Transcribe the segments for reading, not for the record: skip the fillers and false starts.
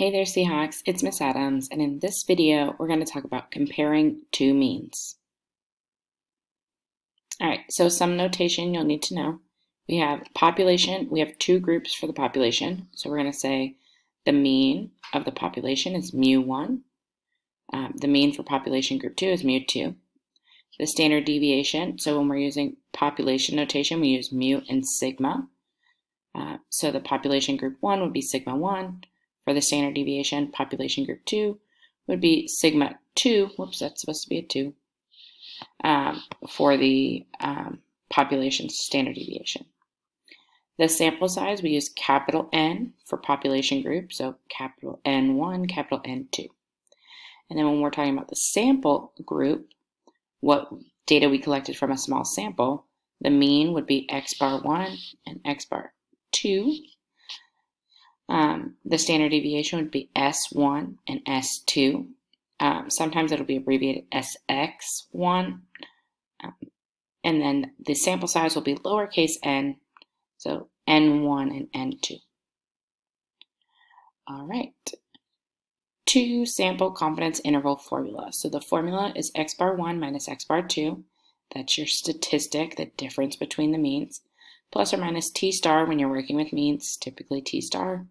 Hey there, Seahawks. It's Miss Adams, and in this video, we're going to talk about comparing two means. All right, so some notation you'll need to know. We have population. We have two groups for the population. So we're going to say the mean of the population is mu1. The mean for population group 2 is mu2. The standard deviation, so when we're using population notation, we use mu and sigma. So the population group 1 would be sigma 1. For the standard deviation, population group 2 would be sigma 2. Whoops, that's supposed to be a 2. For the population standard deviation. The sample size, we use capital N for population group, so capital N1, capital N2. And then when we're talking about the sample group, what data we collected from a small sample, the mean would be x bar 1 and x bar 2. The standard deviation would be S1 and S2. Sometimes it'll be abbreviated SX1. And then the sample size will be lowercase n, so N1 and N2. All right. Two sample confidence interval formula. So the formula is x bar 1 minus x bar 2. That's your statistic, the difference between the means, plus or minus t star when you're working with means, typically t star,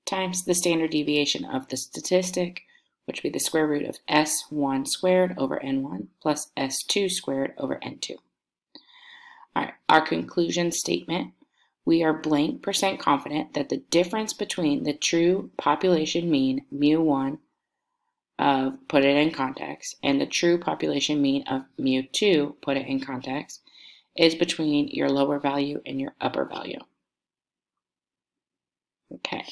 times the standard deviation of the statistic, which would be the square root of S1 squared over N1 plus S2 squared over N2. All right, our conclusion statement, we are blank % confident that the difference between the true population mean, mu1, of put it in context, and the true population mean of mu2, put it in context, is between your lower value and your upper value. Okay,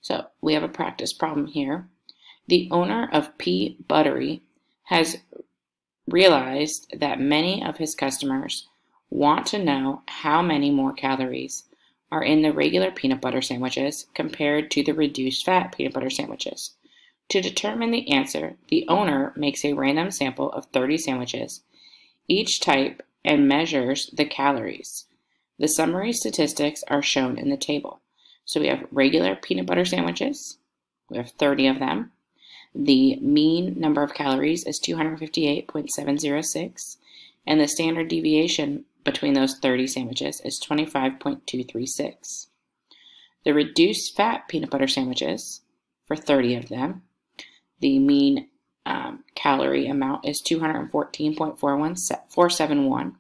so we have a practice problem here. The owner of P. Buttery has realized that many of his customers want to know how many more calories are in the regular peanut butter sandwiches compared to the reduced fat peanut butter sandwiches. To determine the answer, the owner makes a random sample of 30 sandwiches, each type, and measures the calories. The summary statistics are shown in the table. So we have regular peanut butter sandwiches. We have 30 of them. The mean number of calories is 258.706, and the standard deviation between those 30 sandwiches is 25.236. The reduced fat peanut butter sandwiches, for 30 of them, the mean calorie amount is 214.471,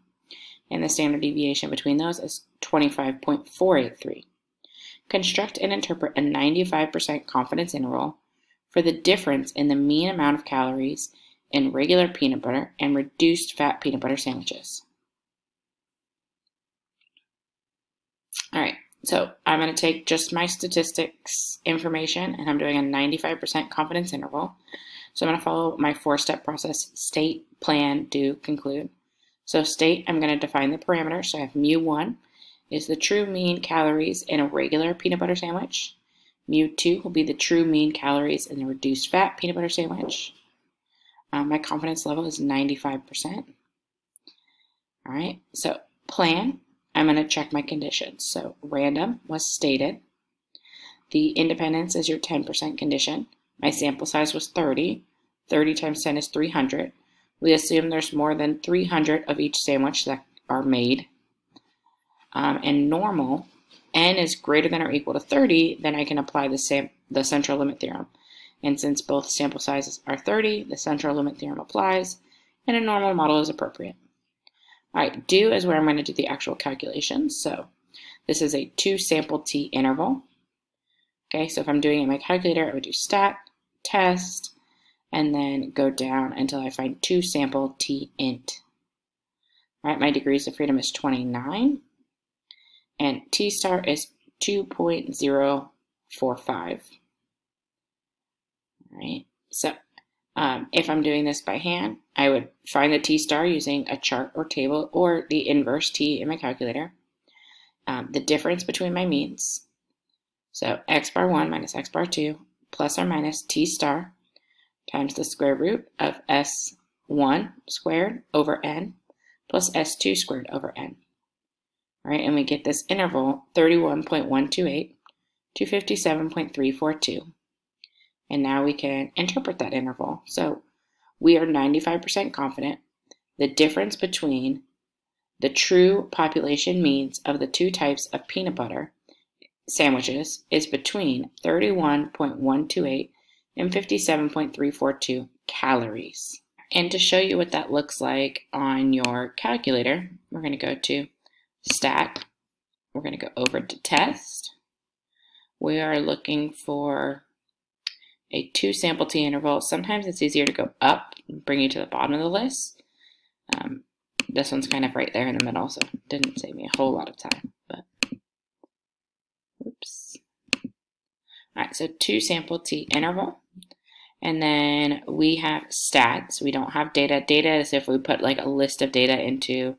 and the standard deviation between those is 25.483. Construct and interpret a 95% confidence interval for the difference in the mean amount of calories in regular peanut butter and reduced fat peanut butter sandwiches. All right, so I'm going to take just my statistics information and I'm doing a 95% confidence interval. So I'm going to follow my 4-step process: state, plan, do, conclude. So state, I'm going to define the parameters. So I have mu1 is the true mean calories in a regular peanut butter sandwich. Mu2 will be the true mean calories in the reduced fat peanut butter sandwich. My confidence level is 95%. All right, so plan, I'm going to check my conditions. So random was stated. The independence is your 10% condition. My sample size was 30. 30 times 10 is 300. We assume there's more than 300 of each sandwich that are made. And normal, n is greater than or equal to 30, then I can apply the central limit theorem. And since both sample sizes are 30, the central limit theorem applies, and a normal model is appropriate. All right, do is where I'm going to do the actual calculations. So this is a 2-sample t interval. Okay, so if I'm doing it in my calculator, I would do stat, test, and then go down until I find 2-sample t int. All right, my degrees of freedom is 29. And t star is 2.045. All right, so if I'm doing this by hand, I would find the t star using a chart or table or the inverse t in my calculator. The difference between my means, so x bar 1 minus x bar 2 plus or minus t star times the square root of s1 squared over n plus s2 squared over n. All right, and we get this interval 31.128 to 57.342. And now we can interpret that interval. So we are 95% confident the difference between the true population means of the two types of peanut butter sandwiches is between 31.128 and 57.342 calories. And to show you what that looks like on your calculator, we're going to go to Stat. We're going to go over to Test. We are looking for a 2 sample t interval. Sometimes it's easier to go up and bring you to the bottom of the list. This one's kind of right there in the middle, so it didn't save me a whole lot of time. But oops. All right, so 2 sample t interval. And then we have stats. We don't have data. Data is if we put like a list of data into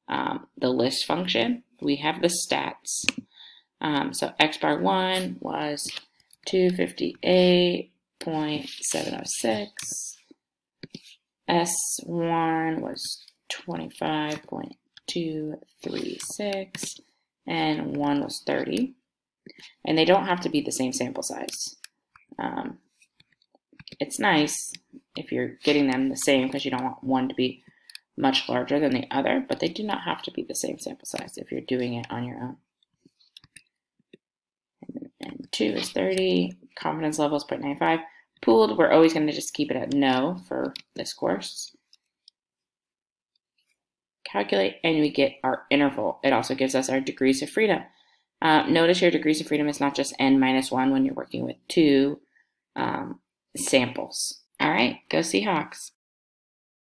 the list function. We have the stats. So x bar 1 was 258.706. S1 was 25.236. And 1 was 30. And they don't have to be the same sample size. It's nice if you're getting them the same because you don't want one to be much larger than the other, but they do not have to be the same sample size if you're doing it on your own. And 2 is 30, confidence level is 0.95. Pooled, we're always going to just keep it at no for this course. Calculate, and we get our interval. It also gives us our degrees of freedom. Notice your degrees of freedom is not just n minus 1 when you're working with 2 samples. All right, go Seahawks.